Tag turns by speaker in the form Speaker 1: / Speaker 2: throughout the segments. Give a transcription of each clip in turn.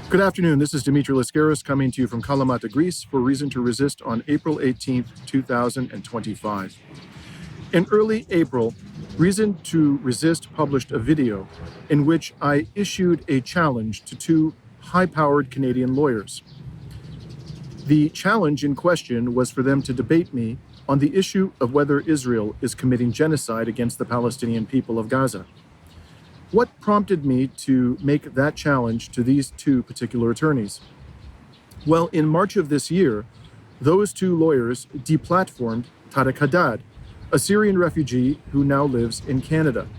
Speaker 1: Good afternoon. This is Dimitri Lascaris coming to you from Kalamata, Greece for Reason to Resist on April 18th, 2025. In early April, Reason to Resist published a video in which I issued a challenge to two high-powered Canadian lawyers. The challenge in question was for them to debate me on the issue of whether Israel is committing genocide against the Palestinian people of Gaza. What prompted me to make that challenge to these two particular attorneys? Well, in March of this year, those two lawyers deplatformed Tariq Haddad, a Syrian refugee who now lives in Canada.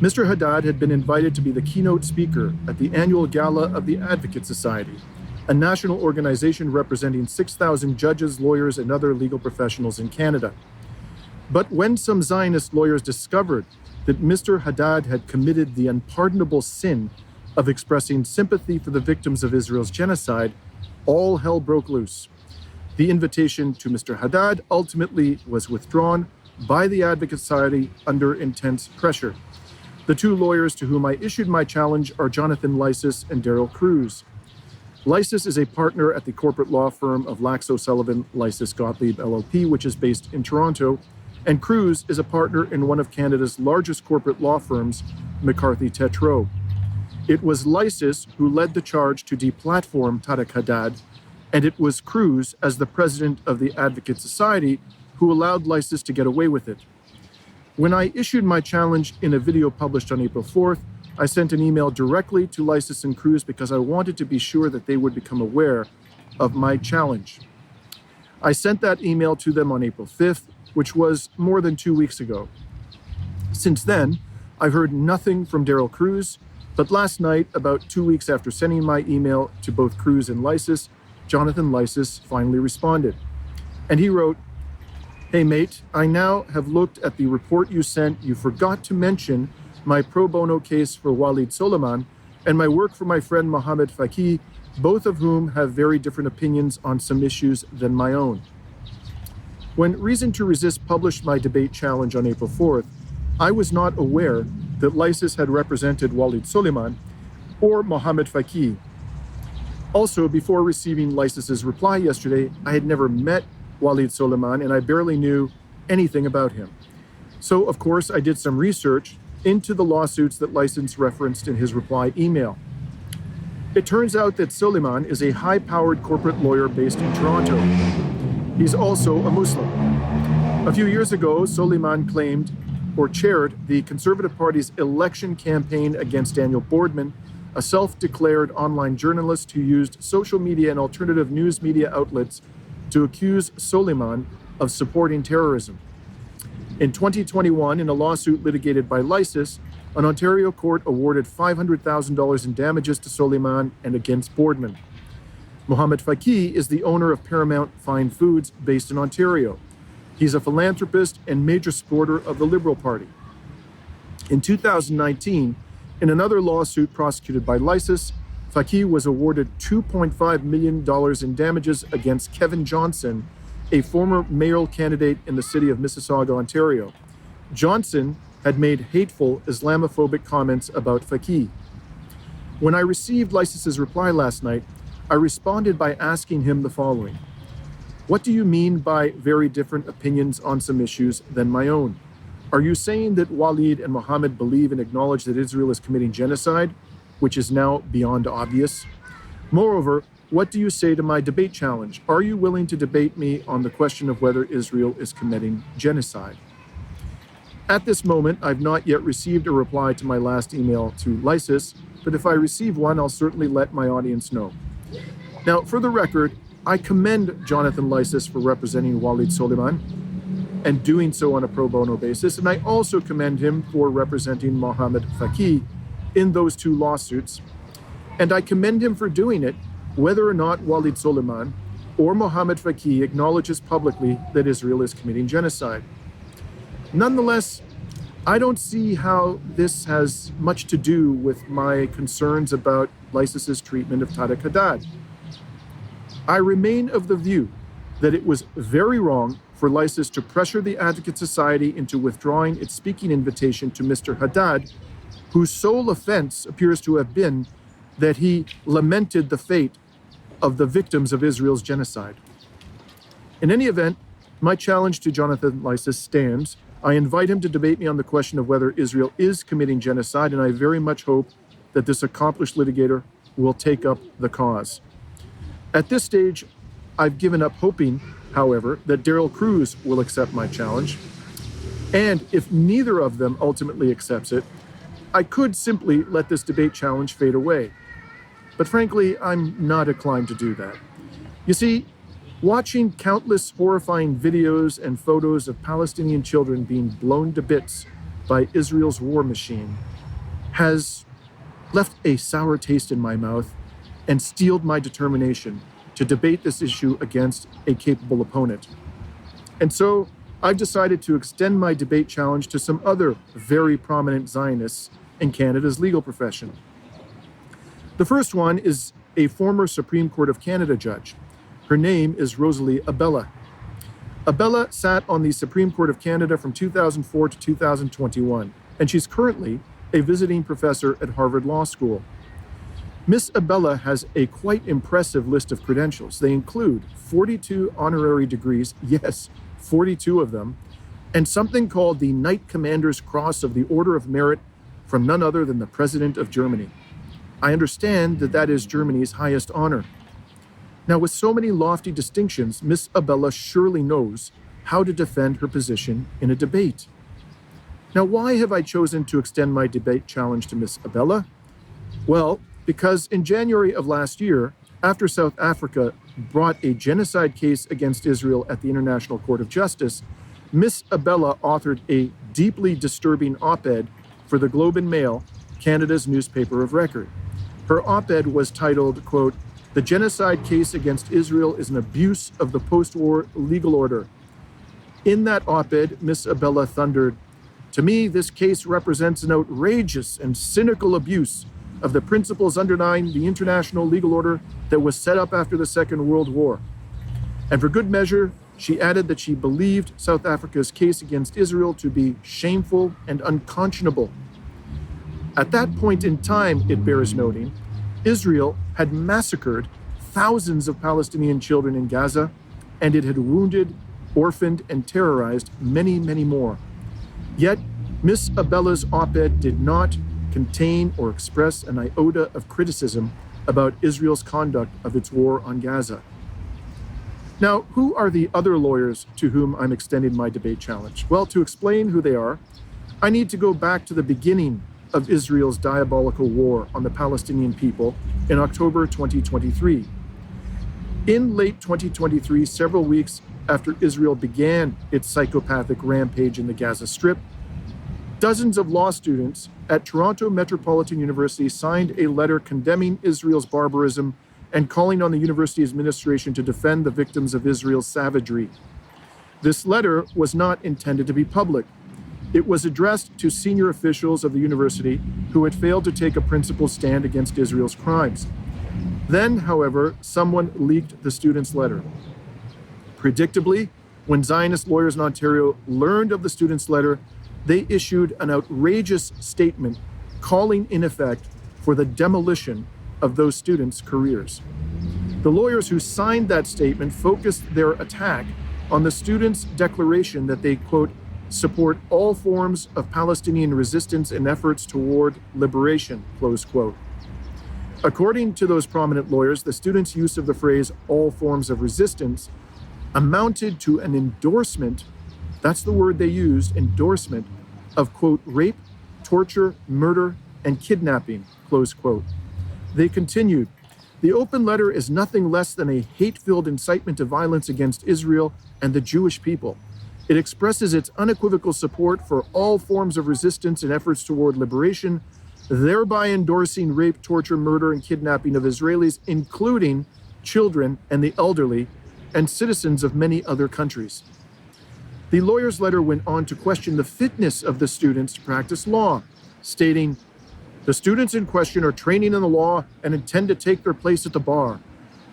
Speaker 1: Mr. Haddad had been invited to be the keynote speaker at the annual gala of the Advocate Society, a national organization representing 6,000 judges, lawyers, and other legal professionals in Canada. But when some Zionist lawyers discovered that Mr. Haddad had committed the unpardonable sin of expressing sympathy for the victims of Israel's genocide, all hell broke loose. The invitation to Mr. Haddad ultimately was withdrawn by the Advocate Society under intense pressure. The two lawyers to whom I issued my challenge are Jonathan Lysis and Daryl Cruz. Lysis is a partner at the corporate law firm of Laxo Sullivan Lysis Gottlieb LLP, which is based in Toronto, and Cruz is a partner in one of Canada's largest corporate law firms, McCarthy Tétrault. It was Lysis who led the charge to deplatform Tariq Haddad, and it was Cruz, as the president of the Advocate Society, who allowed Lysis to get away with it. When I issued my challenge in a video published on April 4th, I sent an email directly to Lysis and Cruz because I wanted to be sure that they would become aware of my challenge. I sent that email to them on April 5th, which was more than 2 weeks ago. Since then, I've heard nothing from Daryl Cruz, but last night, about 2 weeks after sending my email to both Cruz and Lysis, Jonathan Lysis finally responded. And he wrote, "Hey mate, I now have looked at the report you sent. You forgot to mention my pro bono case for Walid Soleiman and my work for my friend Mohammed Faki, both of whom have very different opinions on some issues than my own." When Reason to Resist published my debate challenge on April 4th, I was not aware that Lysis had represented Walid Soleiman or Mohammed Faki. Also, before receiving Lysis's reply yesterday, I had never met Walid Soleiman and I barely knew anything about him. So, of course, I did some research into the lawsuits that Lysis referenced in his reply email. It turns out that Soleiman is a high-powered corporate lawyer based in Toronto. He's also a Muslim. A few years ago, Soleiman claimed or chaired the Conservative Party's election campaign against Daniel Boardman, a self-declared online journalist who used social media and alternative news media outlets to accuse Soleiman of supporting terrorism. In 2021, in a lawsuit litigated by Lysis, an Ontario court awarded $500,000 in damages to Soleiman and against Boardman. Mohammed Faki is the owner of Paramount Fine Foods based in Ontario. He's a philanthropist and major supporter of the Liberal Party. In 2019, in another lawsuit prosecuted by Lysis, Faki was awarded $2.5 million in damages against Kevin Johnson, a former mayoral candidate in the city of Mississauga, Ontario. Johnson had made hateful Islamophobic comments about Faki. When I received Lysis's reply last night, I responded by asking him the following. What do you mean by very different opinions on some issues than my own? Are you saying that Walid and Mohammed believe and acknowledge that Israel is committing genocide, which is now beyond obvious? Moreover, what do you say to my debate challenge? Are you willing to debate me on the question of whether Israel is committing genocide? At this moment, I've not yet received a reply to my last email to Lysis, but if I receive one, I'll certainly let my audience know. Now, for the record, I commend Jonathan Lysis for representing Walid Soleiman and doing so on a pro bono basis, and I also commend him for representing Mohammed Faki in those two lawsuits, and I commend him for doing it whether or not Walid Soleiman or Mohammed Faki acknowledges publicly that Israel is committing genocide. Nonetheless, I don't see how this has much to do with my concerns about Lysis's treatment of Tariq Haddad. I remain of the view that it was very wrong for Lysis to pressure the Advocate Society into withdrawing its speaking invitation to Mr. Haddad, whose sole offense appears to have been that he lamented the fate of the victims of Israel's genocide. In any event, my challenge to Jonathan Lysis stands. I invite him to debate me on the question of whether Israel is committing genocide, and I very much hope that this accomplished litigator will take up the cause. At this stage, I've given up hoping, however, that Daryl Cruz will accept my challenge. And if neither of them ultimately accepts it, I could simply let this debate challenge fade away. But frankly, I'm not inclined to do that. You see, watching countless horrifying videos and photos of Palestinian children being blown to bits by Israel's war machine has left a sour taste in my mouth and steeled my determination to debate this issue against a capable opponent. And so I've decided to extend my debate challenge to some other very prominent Zionists in Canada's legal profession. The first one is a former Supreme Court of Canada judge. Her name is Rosalie Abella. Abella sat on the Supreme Court of Canada from 2004 to 2021, and she's currently a visiting professor at Harvard Law School. Miss Abella has a quite impressive list of credentials. They include 42 honorary degrees, yes, 42 of them, and something called the Knight Commander's Cross of the Order of Merit from none other than the President of Germany. I understand that that is Germany's highest honor. Now, with so many lofty distinctions, Miss Abella surely knows how to defend her position in a debate. Now, why have I chosen to extend my debate challenge to Miss Abella? Well, because in January of last year, after South Africa brought a genocide case against Israel at the International Court of Justice, Miss Abella authored a deeply disturbing op-ed for the Globe and Mail, Canada's newspaper of record. Her op-ed was titled, quote, "The genocide case against Israel is an abuse of the post-war legal order." In that op-ed, Miss Abella thundered, "To me, this case represents an outrageous and cynical abuse of the principles underlying the international legal order that was set up after the Second World War." And for good measure, she added that she believed South Africa's case against Israel to be shameful and unconscionable. At that point in time, it bears noting, Israel had massacred thousands of Palestinian children in Gaza, and it had wounded, orphaned, and terrorized many, many more. Yet, Miss Abella's op-ed did not contain or express an iota of criticism about Israel's conduct of its war on Gaza. Now, who are the other lawyers to whom I'm extending my debate challenge? Well, to explain who they are, I need to go back to the beginning of Israel's diabolical war on the Palestinian people in October 2023. In late 2023, several weeks after Israel began its psychopathic rampage in the Gaza Strip, dozens of law students at Toronto Metropolitan University signed a letter condemning Israel's barbarism and calling on the university administration to defend the victims of Israel's savagery. This letter was not intended to be public. It was addressed to senior officials of the university who had failed to take a principled stand against Israel's crimes. Then, however, someone leaked the students' letter. Predictably, when Zionist lawyers in Ontario learned of the students' letter, they issued an outrageous statement calling, in effect, for the demolition of those students' careers. The lawyers who signed that statement focused their attack on the students' declaration that they, quote, support all forms of Palestinian resistance and efforts toward liberation, close quote. According to those prominent lawyers, the students' use of the phrase all forms of resistance amounted to an endorsement, that's the word they used, endorsement, of, quote, rape, torture, murder, and kidnapping, close quote. They continued, the open letter is nothing less than a hate-filled incitement to violence against Israel and the Jewish people. It expresses its unequivocal support for all forms of resistance and efforts toward liberation, thereby endorsing rape, torture, murder, and kidnapping of Israelis, including children and the elderly, and citizens of many other countries. The lawyer's letter went on to question the fitness of the students to practice law, stating, the students in question are training in the law and intend to take their place at the bar.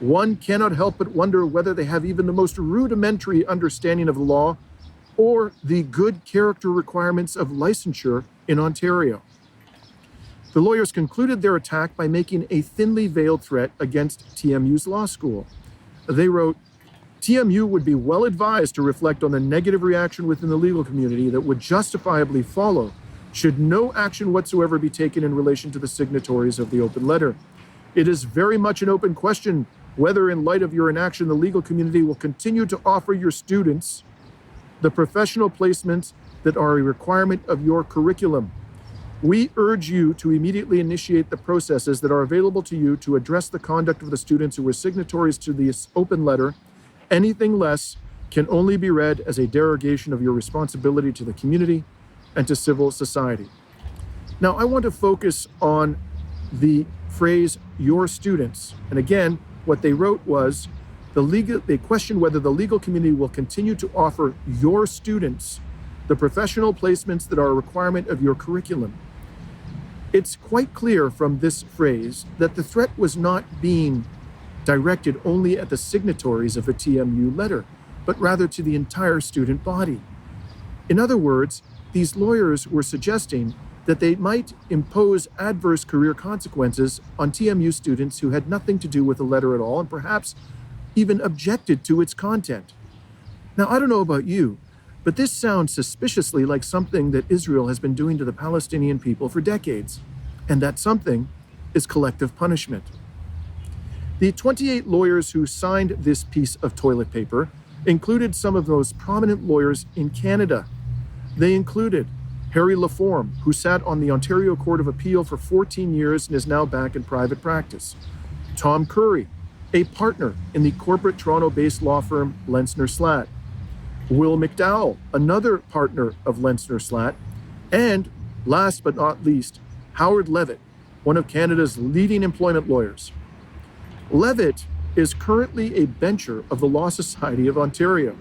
Speaker 1: One cannot help but wonder whether they have even the most rudimentary understanding of the law or the good character requirements of licensure in Ontario. The lawyers concluded their attack by making a thinly veiled threat against TMU's law school. They wrote, TMU would be well advised to reflect on the negative reaction within the legal community that would justifiably follow should no action whatsoever be taken in relation to the signatories of the open letter. It is very much an open question whether, in light of your inaction, the legal community will continue to offer your students the professional placements that are a requirement of your curriculum. We urge you to immediately initiate the processes that are available to you to address the conduct of the students who were signatories to this open letter. Anything less can only be read as a derogation of your responsibility to the community and to civil society. Now, I want to focus on the phrase, your students. And again, what they wrote was, they questioned whether the legal community will continue to offer your students the professional placements that are a requirement of your curriculum. It's quite clear from this phrase that the threat was not being directed only at the signatories of a TMU letter, but rather to the entire student body. In other words, these lawyers were suggesting that they might impose adverse career consequences on TMU students who had nothing to do with the letter at all and perhaps even objected to its content. Now, I don't know about you, but this sounds suspiciously like something that Israel has been doing to the Palestinian people for decades, and that something is collective punishment. The 28 lawyers who signed this piece of toilet paper included some of the most prominent lawyers in Canada. They included Harry Laforme, who sat on the Ontario Court of Appeal for 14 years and is now back in private practice. Tom Curry, a partner in the corporate Toronto-based law firm Lenzner Slatt. Will McDowell, another partner of Lenzner Slatt. And last but not least, Howard Levitt, one of Canada's leading employment lawyers. Levitt is currently a bencher of the Law Society of Ontario.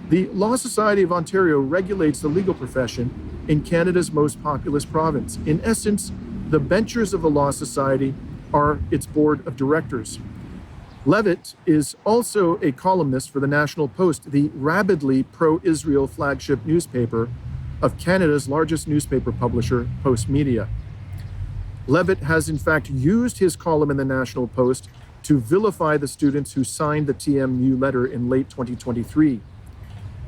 Speaker 1: The Law Society of Ontario regulates the legal profession in Canada's most populous province. In essence, the benchers of the Law Society are its board of directors. Levitt is also a columnist for the National Post, the rabidly pro-Israel flagship newspaper of Canada's largest newspaper publisher, Post Media. Levitt has in fact used his column in the National Post to vilify the students who signed the TMU letter in late 2023.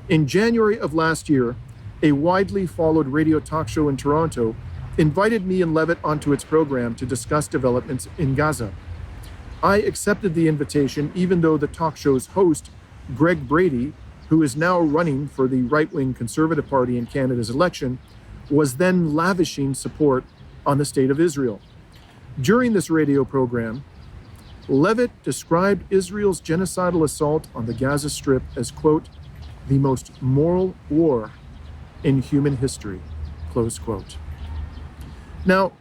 Speaker 1: In January of last year, a widely followed radio talk show in Toronto invited me and Levitt onto its program to discuss developments in Gaza. I accepted the invitation even though the talk show's host, Greg Brady, who is now running for the right-wing Conservative Party in Canada's election, was then lavishing support on the state of Israel. During this radio program, Levitt described Israel's genocidal assault on the Gaza Strip as, quote, the most moral war in human history, close quote. Now,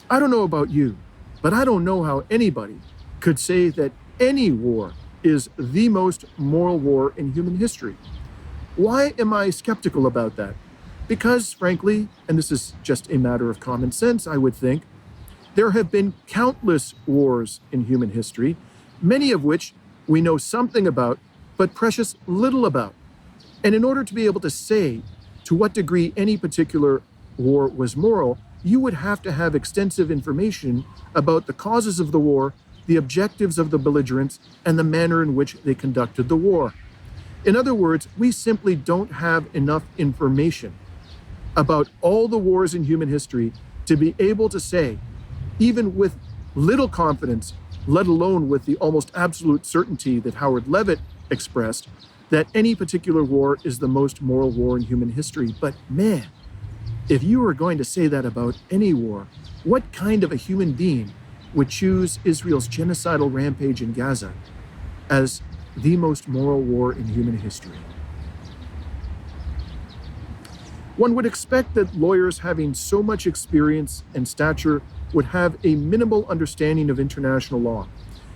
Speaker 1: I don't know about you, but I don't know how anybody could say that any war is the most moral war in human history. Why am I skeptical about that? Because, frankly, and this is just a matter of common sense, I would think, there have been countless wars in human history, many of which we know something about, but precious little about. And in order to be able to say to what degree any particular war was moral, you would have to have extensive information about the causes of the war, the objectives of the belligerents, and the manner in which they conducted the war. In other words, we simply don't have enough information about all the wars in human history to be able to say, even with little confidence, let alone with the almost absolute certainty that Howard Levitt expressed, that any particular war is the most moral war in human history. But man, if you were going to say that about any war, what kind of a human being would choose Israel's genocidal rampage in Gaza as the most moral war in human history? One would expect that lawyers having so much experience and stature would have a minimal understanding of international law.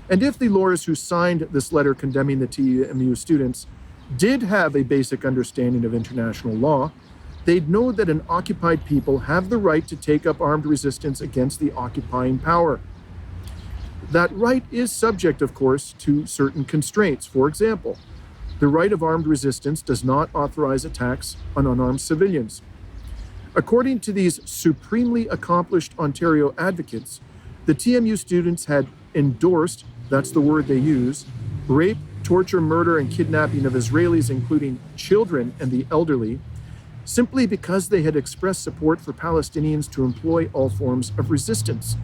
Speaker 1: And if the lawyers who signed this letter condemning the TMU students did have a basic understanding of international law, they'd know that an occupied people have the right to take up armed resistance against the occupying power. That right is subject, of course, to certain constraints. For example, the right of armed resistance does not authorize attacks on unarmed civilians. According to these supremely accomplished Ontario advocates, the TMU students had endorsed, that's the word they use, rape, torture, murder, and kidnapping of Israelis, including children and the elderly, simply because they had expressed support for Palestinians to employ all forms of resistance.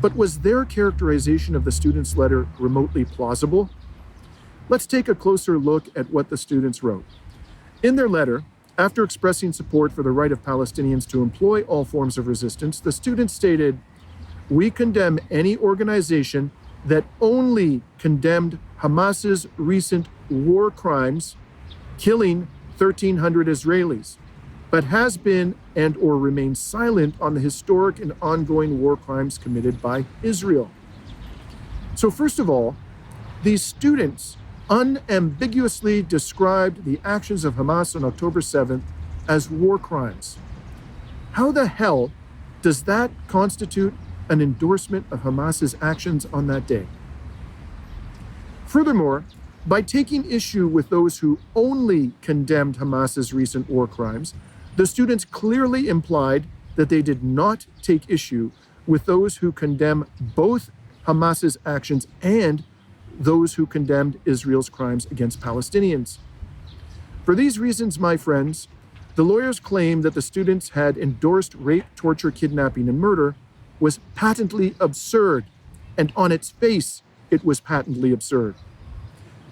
Speaker 1: But was their characterization of the students' letter remotely plausible? Let's take a closer look at what the students wrote. In their letter, after expressing support for the right of Palestinians to employ all forms of resistance, the students stated, "We condemn any organization that only condemned Hamas's recent war crimes, killing 1,300 Israelis, but has been and or remains silent on the historic and ongoing war crimes committed by Israel." So first of all, these students unambiguously described the actions of Hamas on October 7th as war crimes. How the hell does that constitute an endorsement of Hamas's actions on that day? Furthermore, by taking issue with those who only condemned Hamas's recent war crimes, the students clearly implied that they did not take issue with those who condemn both Hamas's actions and those who condemned Israel's crimes against Palestinians. For these reasons, my friends, the lawyers' claim that the students had endorsed rape, torture, kidnapping, and murder was patently absurd, and on its face, it was patently absurd.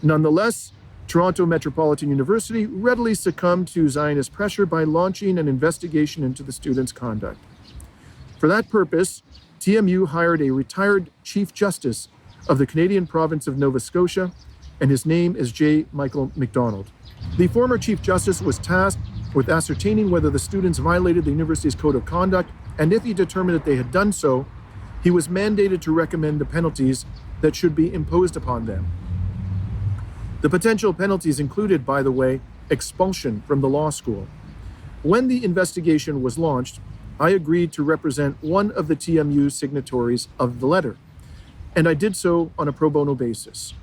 Speaker 1: Nonetheless, Toronto Metropolitan University readily succumbed to Zionist pressure by launching an investigation into the students' conduct. For that purpose, TMU hired a retired Chief Justice of the Canadian province of Nova Scotia, and his name is J. Michael MacDonald. The former Chief Justice was tasked with ascertaining whether the students violated the university's code of conduct, and if he determined that they had done so, he was mandated to recommend the penalties that should be imposed upon them. The potential penalties included, by the way, expulsion from the law school. When the investigation was launched, I agreed to represent one of the TMU signatories of the letter, and I did so on a pro bono basis.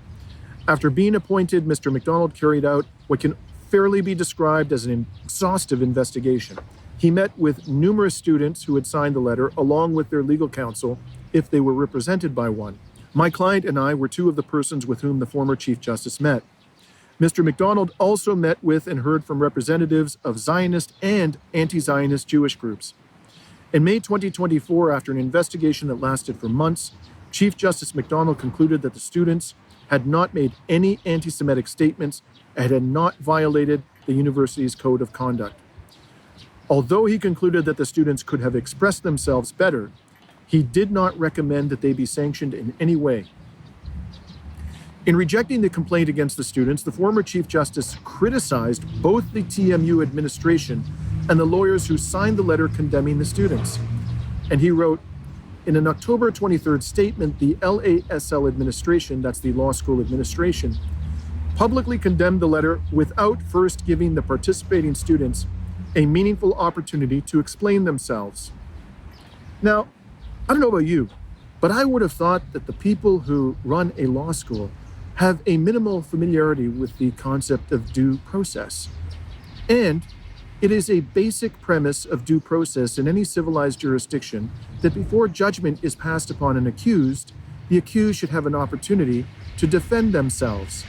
Speaker 1: After being appointed, Mr. MacDonald carried out what can fairly be described as an exhaustive investigation. He met with numerous students who had signed the letter, along with their legal counsel, if they were represented by one. My client and I were two of the persons with whom the former Chief Justice met. Mr. MacDonald also met with and heard from representatives of Zionist and anti-Zionist Jewish groups. In May 2024, after an investigation that lasted for months, Chief Justice MacDonald concluded that the students had not made any anti-Semitic statements and had not violated the university's code of conduct. Although he concluded that the students could have expressed themselves better, he did not recommend that they be sanctioned in any way. In rejecting the complaint against the students, the former Chief Justice criticized both the TMU administration and the lawyers who signed the letter condemning the students. And he wrote, in an October 23rd statement, the LASL administration, that's the law school administration, publicly condemned the letter without first giving the participating students a meaningful opportunity to explain themselves. Now, I don't know about you, but I would have thought that the people who run a law school have a minimal familiarity with the concept of due process. And it is a basic premise of due process in any civilized jurisdiction that before judgment is passed upon an accused, the accused should have an opportunity to defend themselves.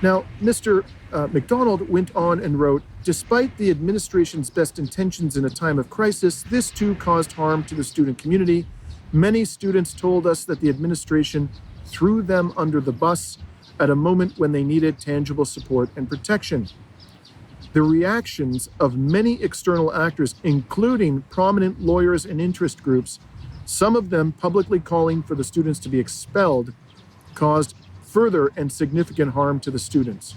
Speaker 1: Now, Mr. MacDonald went on and wrote, despite the administration's best intentions in a time of crisis, this too caused harm to the student community. Many students told us that the administration threw them under the bus at a moment when they needed tangible support and protection. The reactions of many external actors, including prominent lawyers and interest groups, some of them publicly calling for the students to be expelled, caused further and significant harm to the students.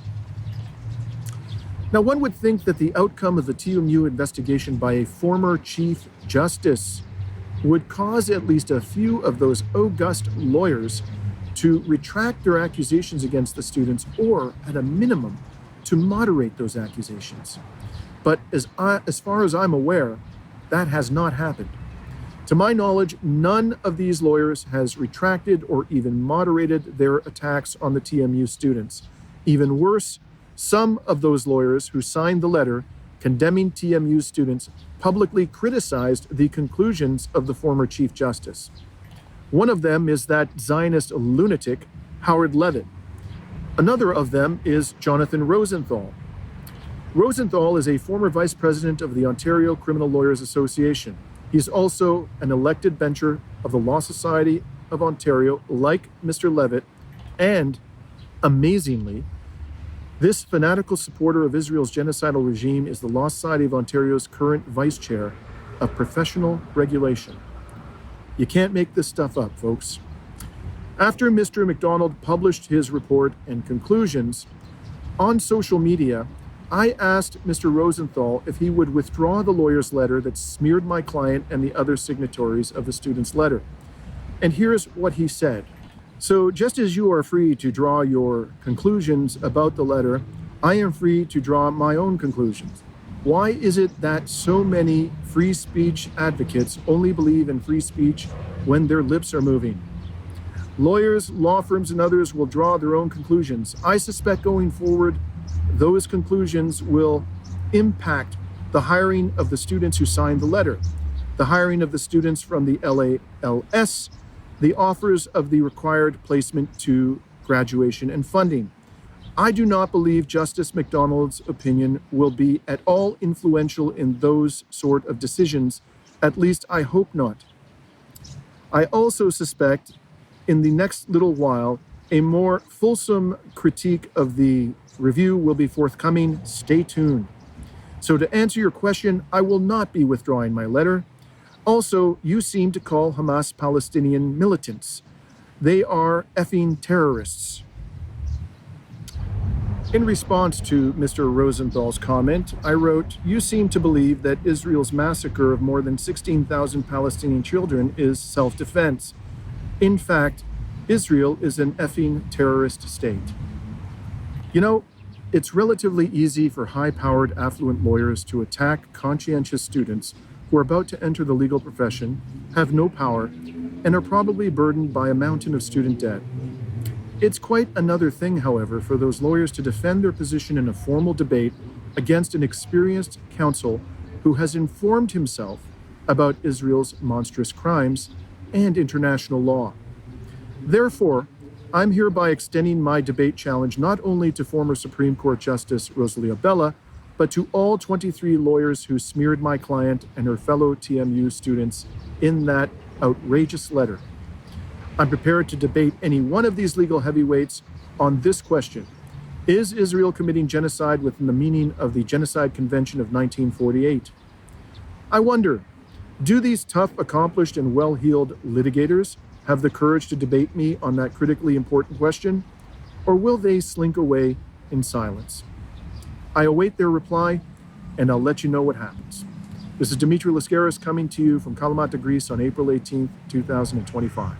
Speaker 1: Now, one would think that the outcome of the TMU investigation by a former Chief Justice would cause at least a few of those august lawyers to retract their accusations against the students, or at a minimum, to moderate those accusations. But as far as I'm aware, that has not happened. To my knowledge, none of these lawyers has retracted or even moderated their attacks on the TMU students. Even worse, some of those lawyers who signed the letter condemning TMU students, publicly criticized the conclusions of the former Chief Justice. One of them is that Zionist lunatic, Howard Levitt. Another of them is Jonathan Rosenthal. Rosenthal is a former vice president of the Ontario Criminal Lawyers Association. He is also an elected bencher of the Law Society of Ontario, like Mr. Levitt, and, amazingly, this fanatical supporter of Israel's genocidal regime is the Law Society of Ontario's current vice chair of professional regulation. You can't make this stuff up, folks. After Mr. MacDonald published his report and conclusions on social media, I asked Mr. Rosenthal if he would withdraw the lawyer's letter that smeared my client and the other signatories of the student's letter. And here's what he said. So just as you are free to draw your conclusions about the letter, I am free to draw my own conclusions. Why is it that so many free speech advocates only believe in free speech when their lips are moving? Lawyers, law firms, and others will draw their own conclusions. I suspect going forward, those conclusions will impact the hiring of the students who signed the letter, the hiring of the students from the LALS, the offers of the required placement to graduation and funding. I do not believe Justice MacDonald's opinion will be at all influential in those sort of decisions. At least I hope not. I also suspect in the next little while, a more fulsome critique of the review will be forthcoming. Stay tuned. So to answer your question, I will not be withdrawing my letter. Also, you seem to call Hamas Palestinian militants. They are effing terrorists. In response to Mr. Rosenthal's comment, I wrote, you seem to believe that Israel's massacre of more than 16,000 Palestinian children is self-defense. In fact, Israel is an effing terrorist state. You know, it's relatively easy for high-powered, affluent lawyers to attack conscientious students who are about to enter the legal profession, have no power, and are probably burdened by a mountain of student debt. It's quite another thing, however, for those lawyers to defend their position in a formal debate against an experienced counsel who has informed himself about Israel's monstrous crimes and international law. Therefore, I'm hereby extending my debate challenge not only to former Supreme Court Justice Rosalie Abella, but to all 23 lawyers who smeared my client and her fellow TMU students in that outrageous letter. I'm prepared to debate any one of these legal heavyweights on this question. Is Israel committing genocide within the meaning of the Genocide Convention of 1948? I wonder, do these tough, accomplished, and well-heeled litigators have the courage to debate me on that critically important question, or will they slink away in silence? I await their reply, and I'll let you know what happens. This is Dimitri Lascaris coming to you from Kalamata, Greece on April 18th, 2025.